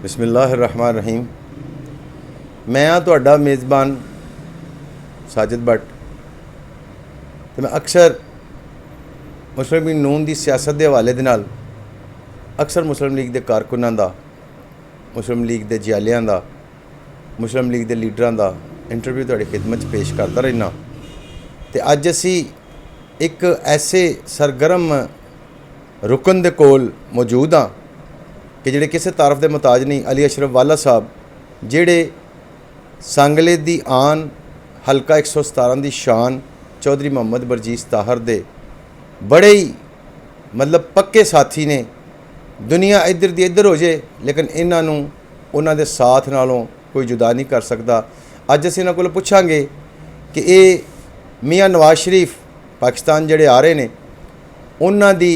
बिस्मिल्लाहिर्रहमानिर्रहीम। मैं हाँ तुहाडा मेज़बान साजिद भट्ट। तो मैं अक्सर मुस्लिम लीग नून की सियासत के हवाले दे नाल अक्सर मुस्लिम लीग के कारकुनां दा, मुस्लिम लीग के जियालियां दा, मुस्लिम लीग के लीडरां दा इंटरव्यू तुहाडी खिदमत च पेश करता रहना। तो अज असी एक ऐसे सरगर्म रुकन दे कोल मौजूद हाँ कि जिहड़े किसी तारफ के मुताज नहीं, अली अशरफ वाला साहब जिहड़े सांगले दी आन, हल्का 117 की शान, चौधरी मोहम्मद बरजीस ताहर दे बड़े ही मतलब पक्के साथी ने। दुनिया इधर दी इधर हो जाए लेकिन इन्हों उन्हों दे साथ नालों कोई जुदा नहीं कर सकता। अज असीं इन्हां कोलों पुछांगे कि ये मियाँ नवाज शरीफ पाकिस्तान जिहड़े आ रहे ने उन्हां दी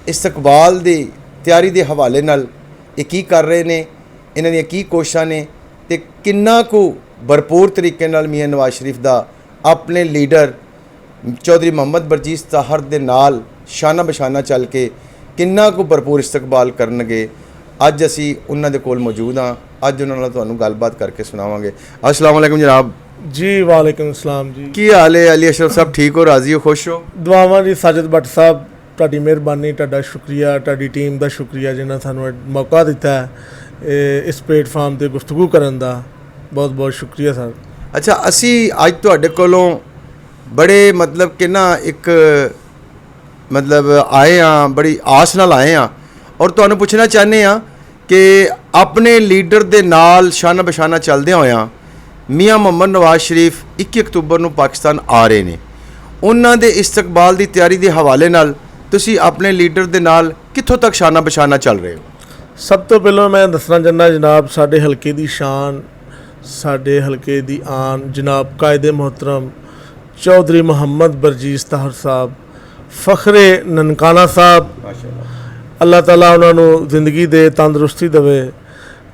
इस्तकबाल दी तैयारी के हवाले नाल ये की कर रहे ने, इन्हां दी की कोशिशां ने, ते किन्ना को भरपूर तरीके नाल मियाँ नवाज शरीफ दा अपने लीडर चौधरी मोहम्मद बरजीस ताहर दे नाल शाना बशाना चल के किन्ना को भरपूर इस्तकबाल करनगे। अज असी उन्हां दे कोल मौजूद हाँ। अज उन्हां नाल तुहानूं गलबात करके सुनावांगे। अस्सलाम वालेकुम जनाब जी। वालेकुम सलाम जी। की हाल है? अली अशरफ साहब ठीक हो, राजी हो, खुश हो? दुआवां जी साजिद भट्ट साहब, तुहाडी मेहरबानी, तुहाडा शुक्रिया, तुहाडी टीम का शुक्रिया जिन्हें सानूं मौका दिता है इस प्लेटफार्म पर गुफ्तगू करन दा। बहुत बहुत शुक्रिया सर। अच्छा, असी अज तुहाडे कोलों बड़े मतलब कि ना एक मतलब आए हाँ, बड़ी आस नाल आए हाँ और तुहानूं पुछना चाहते हाँ कि अपने लीडर दे नाल शाना बशाना चलदे होया मियाँ मोहम्मद नवाज शरीफ 21 अक्तूबर नूं पाकिस्तान आ रहे ने, उन्हां दे इस्तकबाल की तैयारी के हवाले नाल तुसी अपने लीडर दे नाल कित्थों तक शाना बशाना चल रहे हो? सब तो पहलों मैं दसना चाहना जनाब, साडे हल्के की शान, साडे हल्के की आन जनाब कायदे मोहतरम चौधरी मोहम्मद बरजीस ताहर साहब, फखरे ननकाना साहब, अल्लाह ताला उन्होंने जिंदगी दे, तंदुरुस्ती देवे,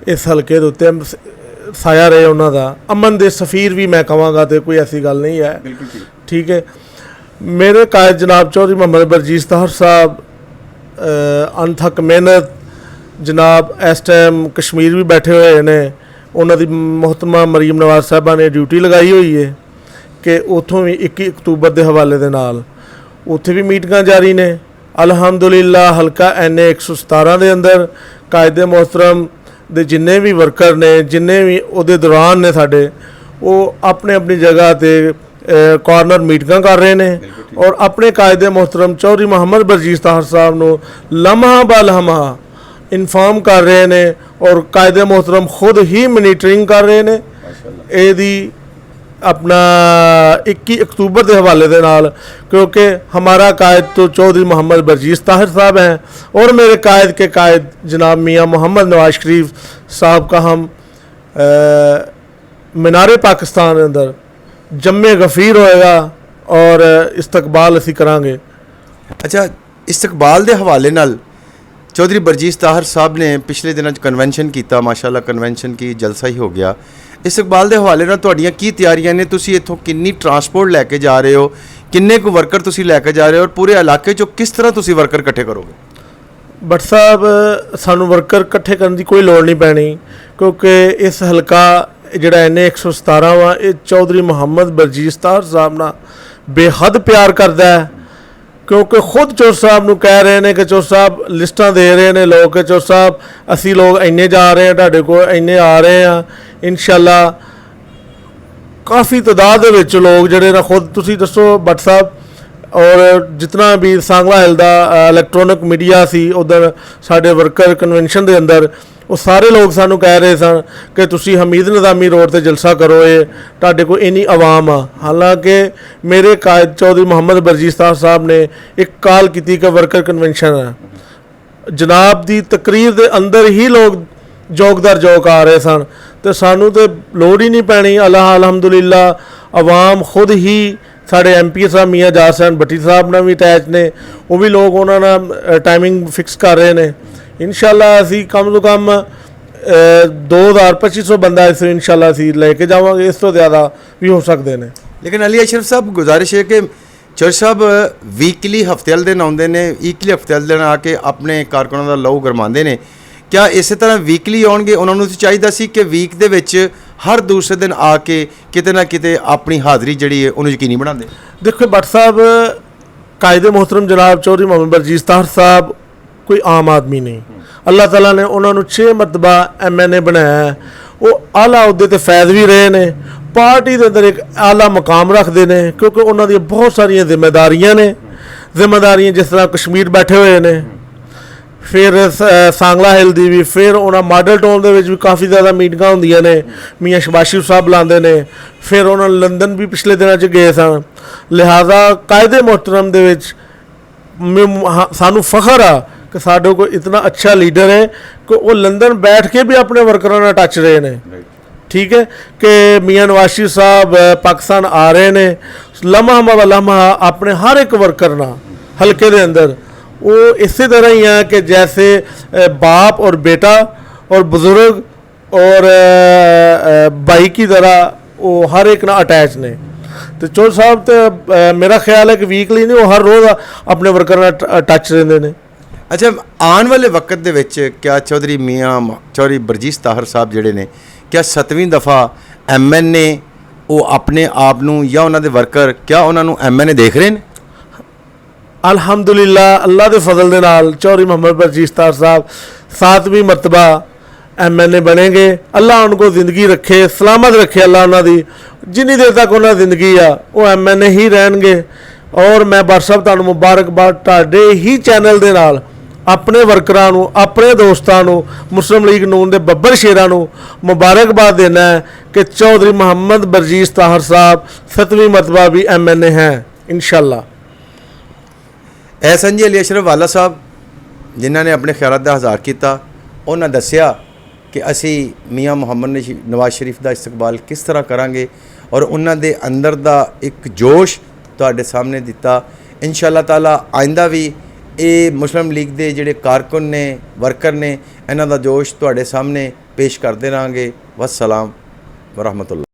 इस हल्के दे उत्ते साया रहे उन्हों का। अमन दे सफ़ीर भी मैं कहांगा, तो कोई ऐसी गल नहीं है। ठीक है। मेरे कायद जनाब चौधरी मोहम्मद बरजीस ताहर साहब अनथक मेहनत जनाब इस टाइम कश्मीर भी बैठे हुए ने। उन्होंने मोहतरमा मरीम नवाज साहबा ने ड्यूटी लगाई हुई है कि उतों भी 21 अक्तूबर के हवाले दे नाल उत्थे भी मीटिंगां जारी ने। अलहमदुलिल्लाह हल्का NA 117 के अंदर कायदे मोहतरम दे जिन्ने भी वर्कर ने, जिन्ने भी उहदे दौरान ने साडे, वो अपने अपनी जगह पर कॉर्नर मीटिंगां कर रहे हैं और अपने कायदे मोहतरम चौधरी मोहम्मद बरजीस ताहर साहब नूं लम्हा ब लम्हा इन्फॉर्म कर रहे हैं और कायदे मोहतरम खुद ही मॉनिटरिंग कर रहे हैं एदी अपना 21 अक्तूबर के हवाले दे नाल, क्योंकि हमारा कायद तो चौधरी मोहम्मद बरजीस ताहर साहब हैं और मेरे कायद के कायद जनाब मियाँ मोहम्मद नवाज शरीफ साहब का हम मीनारे पाकिस्तान के अंदर जम्मे गफ़ीर होएगा और इस्तकबाल असी करांगे। अच्छा, इस्तकबाल के हवाले नाल चौधरी बरजीस ताहर साहब ने पिछले दिनों कन्वेंशन किया, माशाल्लाह कन्वेंशन की जलसा ही हो गया। इस्तकबाल के हवाले नाल तुहाडियां की तैयारियां ने? तुसी इत्थों किन्नी ट्रांसपोर्ट लैके जा रहे हो, किन्ने को वर्कर तुसी लैके जा रहे हो और पूरे इलाके चो किस तरह तुसी वर्कर इकट्ठे करोगे? भट्ट साहब, सानू वर्कर इकट्ठे करने की कोई लोड़ नहीं पैनी, क्योंकि इस हल्का जिहड़ा NA 117 वा ये चौधरी मोहम्मद बरजीस ताहर साहब ना बेहद प्यार करता है। क्योंकि खुद चौर साहब नूं कह रहे हैं कि चौर साहब लिस्टां दे रहे हैं लोग कि चौर साहब असी लोग इन्ने जा रहे हैं, तुहाडे कोल इन्ने आ रहे हैं। इंशाअल्लाह काफ़ी तादाद दे विच लोग जिहड़े ना खुद तुसीं दसो भट्ट साहब, और जितना भी सांगला हिल दा इलैक्ट्रॉनिक मीडिया सी उधर साडे वर्कर कन्वेंशन के अंदर वो सारे लोग सानू कह रहे सन कि तुसी हमीद निज़ामी रोड ते जलसा करो, ये तुहाडे कोल इन्नी आवाम आ। हालांकि मेरे कायद चौधरी मोहम्मद बरजीस ताहर साहब ने एक कॉल की कि वर्कर कन्वेंशन है जनाब दी तकरीर के अंदर ही लोग जोक दर जोक आ रहे सन, तो सानू तो लोड़ ही नहीं पैनी। अलहमदुलिल्लाह आवाम खुद ही साढ़े MP साहब मियाँ जाट सैन भट्टी साहब ने भी अटैच ने, वो भी लोग उन्होंने टाइमिंग फिक्स कर रहे हैं। इंशाअल्लाह असी कम तो कम 2200 बंदा इस इंशाअल्लाह असी लेके जावांगे, इस तो ज़्यादा भी हो सकते हैं। लेकिन अली अशरफ साहब, गुजारिश है कि चौर साहब वीकली हफ्ते वाले दिन आते हैं, वीकली हफ्ते वाले दिन आके अपने कारकुनां दा लहू गरमाते हैं ਕਿਆ ਇਸੇ ਤਰ੍ਹਾਂ ਵੀਕਲੀ ਆਉਣਗੇ? ਉਹਨਾਂ ਨੂੰ ਚਾਹੀਦਾ ਸੀ ਕਿ ਵੀਕ ਦੇ ਵਿੱਚ ਹਰ ਦੂਸਰੇ ਦਿਨ ਆ ਕੇ ਕਿਤੇ ਨਾ ਕਿਤੇ ਆਪਣੀ ਹਾਜ਼ਰੀ ਜਿਹੜੀ ਹੈ ਉਹਨੂੰ ਯਕੀਨੀ ਬਣਾਉਂਦੇ। ਦੇਖੋ ਭੱਟ ਸਾਹਿਬ, ਕਾਇਦੇ मोहतरम जनाब चौधरी मोहम्मद बरजीश ताहर साहब कोई आम आदमी नहीं। अल्लाह ताला ने उन्होंने 6 मरतबा MNA बनाया है। वो आला अहुदे ते फैज़ भी रहे ने, पार्टी के अंदर एक आला मुकाम रखते हैं, क्योंकि उन्होंने बहुत सारिया जिम्मेदारियां ने। जिम्मेदारियां जिस तरह कश्मीर बैठे हुए ने, फिर सांगला हिल दी भी, फिर उन्होंने मॉडल टाउन के भी काफ़ी ज़्यादा मीटिंगां होंदियां ने, मियाँ शबाशी साहब बुलाते हैं। फिर उन्होंने लंदन भी पिछले दिनों च गए सन। लिहाजा कायदे मोहतरम दे विच सानू फखर आ कि साडे को इतना अच्छा लीडर है कि वो लंदन बैठ के भी अपने वर्करां नाल टच रहे ने। ठीक है कि मियाँ नवाज शरीफ साहब पाकिस्तान आ रहे ने, लम्हा लम्हा अपने हर एक वर्कर नाल हल्के दे अंदर वो इसी तरह ही है कि जैसे बाप और बेटा और बुजुर्ग और भाई की तरह वो हर एक ना अटैच ने। तो चौधरी साहब तो मेरा ख्याल है कि वीकली नहीं, वो हर रोज़ अपने वर्कर नाल टच रहंदे ने। अच्छा, आने वाले वक्त दे विच क्या चौधरी मियाँ चौधरी बरजीश ताहर साहब जिहड़े ने, क्या 7वीं दफ़ा MNA वो अपने आप नूं या उन्हां दे वर्कर क्या उन्हां नूं MNA देख रहे हैं? अल्हम्दुलिल्लाह, अल्लाह के फजल दे नाल चौधरी मोहम्मद बरजीश ताहर साहब 7वीं मरतबा MNA बनेंगे। अल्लाह उनको ज़िंदगी रखे, सलामत रखे अल्लाह उन्होंने जिन्नी देर तक उन्होंने ज़िंदगी आ वो MNA ही रहणगे। और मैं भट्ट साहब तुहानूं मुबारकबाद तुहाडे ही चैनल दे नाल अपने वर्करां नूं, अपने दोस्तां नूं, मुस्लिम लीग नून दे बब्बर शेरां नूं मुबारकबाद देना है कि चौधरी मोहम्मद बरजीश ताहर साहब 7वीं मरतबा भी MNA हैं इंशाअल्लाह। एहसन जी अली अशरफ वाला साहब जिन्होंने अपने ख्यालात का इज़हार किया, उन्होंने दसिया कि असी मियाँ मुहम्मद नवाज शरीफ का इस्तकबाल किस तरह करांगे और उन्होंने अंदर का एक जोश तुहाडे सामने दिता। इंशाअल्लाह ताला आइंदा भी ये मुस्लिम लीग के जिहड़े कारकुन ने, वर्कर ने, इन्हां दा जोश तुहाडे सामने पेश करते रहांगे। वस्सलाम व रहमतुल्लाह।